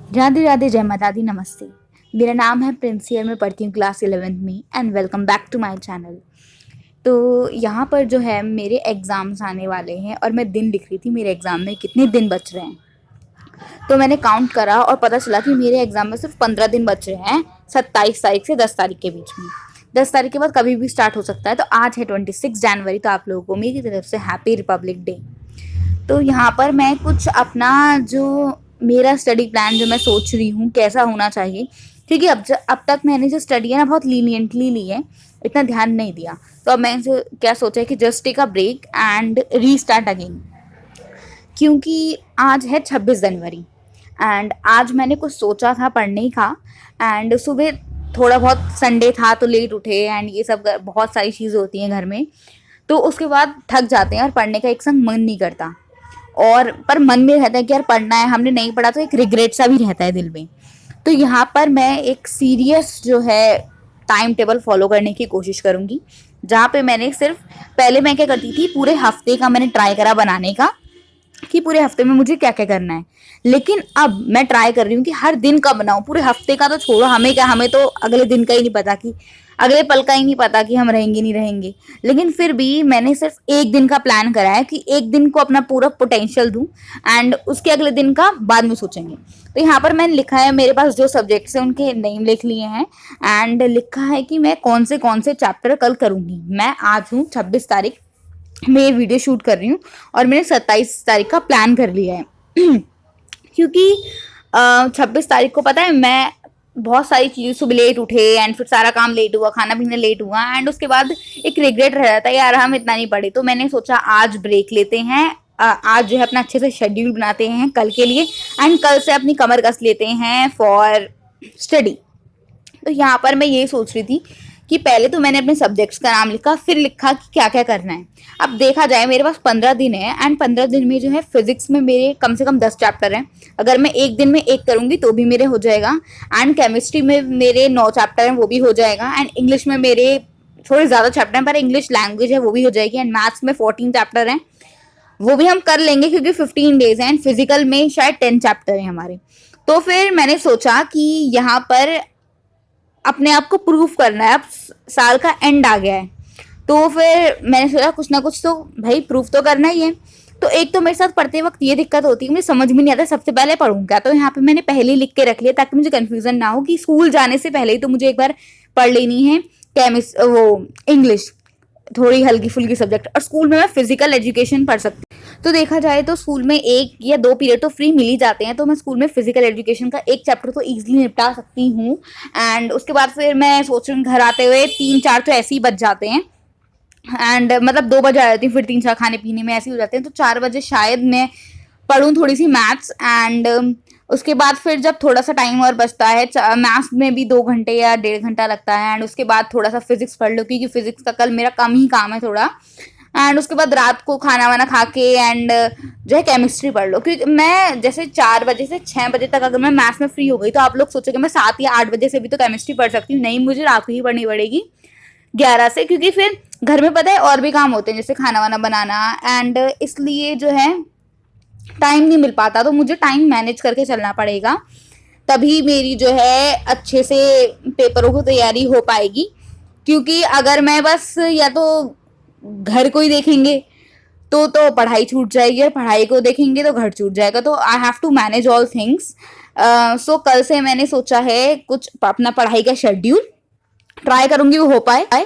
राधे राधे, जय माता दी, नमस्ते। मेरा नाम है प्रिंसी और मैं पढ़ती हूँ क्लास 11th में and welcome back to my channel. तो यहाँ पर जो है मेरे एग्ज़ाम्स आने वाले हैं और मैं दिन लिख रही थी मेरे एग्ज़ाम में कितने दिन बच रहे हैं। तो मैंने काउंट करा और पता चला कि मेरे एग्ज़ाम में सिर्फ 15 दिन बच रहे हैं, 27 तारीख से 10 तारीख के बीच में। 10 तारीख के बाद कभी भी स्टार्ट हो सकता है। तो आज है 26 जनवरी, तो आप लोगों को मेरी तरफ से हैप्पी रिपब्लिक डे। तो यहाँ पर मैं कुछ अपना जो मेरा स्टडी प्लान जो मैं सोच रही हूँ कैसा होना चाहिए, क्योंकि अब तक मैंने जो स्टडी है ना बहुत लीनियंटली ली है, इतना ध्यान नहीं दिया। तो अब मैंने क्या सोचा है कि just take a break and restart again, क्योंकि आज है 26 जनवरी एंड आज मैंने कुछ सोचा था पढ़ने का। एंड सुबह थोड़ा बहुत संडे था तो लेट उठे एंड ये सब बहुत सारी चीज़ें होती हैं घर में, तो उसके बाद थक जाते हैं और पढ़ने का एक संग मन नहीं करता। और पर मन में रहता है कि यार पढ़ना है, हमने नहीं पढ़ा, तो एक रिग्रेट सा भी रहता है दिल में। तो यहाँ पर मैं एक सीरियस जो है टाइम टेबल फॉलो करने की कोशिश करूँगी, जहाँ पे मैंने सिर्फ पहले मैं क्या करती थी, पूरे हफ्ते का मैंने ट्राई करा बनाने का कि पूरे हफ्ते में मुझे क्या क्या करना है। लेकिन अब मैं ट्राई कर रही हूँ कि हर दिन का बनाऊँ, पूरे हफ्ते का तो छोड़ो, हमें क्या, हमें तो अगले दिन का ही नहीं पता कि अगले पल का ही नहीं पता कि हम रहेंगे नहीं रहेंगे। लेकिन फिर भी मैंने सिर्फ एक दिन का प्लान करा है कि एक दिन को अपना पूरा पोटेंशियल दूँ एंड उसके अगले दिन का बाद में सोचेंगे। तो यहाँ पर मैंने लिखा है, मेरे पास जो सब्जेक्ट्स हैं उनके नेम लिख लिए हैं एंड लिखा है कि मैं कौन से चैप्टर कल करूँगी। मैं आज हूँ 26 तारीख, मैं ये वीडियो शूट कर रही हूँ और मैंने 27 तारीख का प्लान कर लिया है। क्योंकि 26 तारीख को पता है मैं बहुत सारी चीज़ें, सुबह लेट उठे एंड फिर सारा काम लेट हुआ, खाना पीना लेट हुआ एंड उसके बाद एक रिग्रेट रह जाता है, यार हम इतना नहीं पढ़े। तो मैंने सोचा आज ब्रेक लेते हैं, आज जो है अपना अच्छे से शेड्यूल बनाते हैं कल के लिए एंड कल से अपनी कमर कस लेते हैं फॉर स्टडी। तो यहाँ पर मैं ये सोच रही थी कि पहले तो मैंने अपने सब्जेक्ट्स का नाम लिखा, फिर लिखा कि क्या क्या करना है। अब देखा जाए मेरे पास 15 दिन है एंड 15 दिन में जो है फिजिक्स में मेरे कम से कम 10 चैप्टर हैं। अगर मैं एक दिन में एक करूँगी तो भी मेरे हो जाएगा। एंड केमिस्ट्री में मेरे 9 चैप्टर हैं, वो भी हो जाएगा। एंड इंग्लिश में मेरे थोड़े ज़्यादा चैप्टर हैं, पर इंग्लिश लैंग्वेज है वो भी हो जाएगी। एंड मैथ्स में 14 चैप्टर हैं, वो भी हम कर लेंगे क्योंकि 15 डेज हैं। एंड फिजिकल में शायद 10 चैप्टर हैं हमारे। तो फिर मैंने सोचा कि यहाँ पर अपने आप को प्रूफ करना है, अब साल का एंड आ गया है, तो फिर मैंने सोचा कुछ ना कुछ तो भाई प्रूफ तो करना ही है। तो एक तो मेरे साथ पढ़ते वक्त ये दिक्कत होती है, मुझे समझ में नहीं आता सबसे पहले पढ़ूँ क्या। तो यहाँ पे मैंने पहले लिख के रख लिया ताकि मुझे कन्फ्यूजन ना हो कि स्कूल जाने से पहले ही तो मुझे एक बार पढ़ लेनी है वो इंग्लिश, थोड़ी हल्की फुल्की सब्जेक्ट। और स्कूल में मैं फिजिकल एजुकेशन पढ़ सकती हूँ। तो देखा जाए तो स्कूल में 1 या 2 पीरियड तो फ्री मिल ही जाते हैं, तो मैं स्कूल में फिजिकल एजुकेशन का एक चैप्टर तो ईजिली निपटा सकती हूँ। एंड उसके बाद फिर मैं सोच रही हूँ घर आते हुए 3-4 तो ऐसे ही बच जाते हैं एंड मतलब 2 बजे आ जाती हूँ, फिर 3-4 खाने पीने में ऐसे ही हो जाते हैं। तो 4 बजे शायद मैं पढ़ूँ थोड़ी सी मैथ्स एंड उसके बाद फिर जब थोड़ा सा टाइम और बचता है, मैथ्स में भी 2 घंटे या 1.5 घंटा लगता है एंड उसके बाद थोड़ा सा फिजिक्स पढ़ लो क्योंकि फिजिक्स का कल मेरा कम ही काम है थोड़ा। एंड उसके बाद रात को खाना वाना खा के एंड जो है केमिस्ट्री पढ़ लो, क्योंकि मैं जैसे 4 बजे से 6 बजे तक अगर मैं मैथ्स में फ्री हो गई तो आप लोग सोचोगे मैं 7 या 8 बजे से भी तो केमिस्ट्री पढ़ सकती हूँ। नहीं, मुझे रात को ही पढ़नी पड़ेगी 11 से, क्योंकि फिर घर में पता है और भी काम होते हैं जैसे खाना वाना बनाना एंड इसलिए जो है टाइम नहीं मिल पाता। तो मुझे टाइम मैनेज करके चलना पड़ेगा, तभी मेरी जो है अच्छे से पेपरों की तैयारी हो पाएगी। क्योंकि अगर मैं बस या तो घर को ही देखेंगे तो पढ़ाई छूट जाएगी और पढ़ाई को देखेंगे तो घर छूट जाएगा। तो I have to manage all things. So कल से मैंने सोचा है कुछ अपना पढ़ाई का शेड्यूल ट्राई करूंगी वो हो पाए।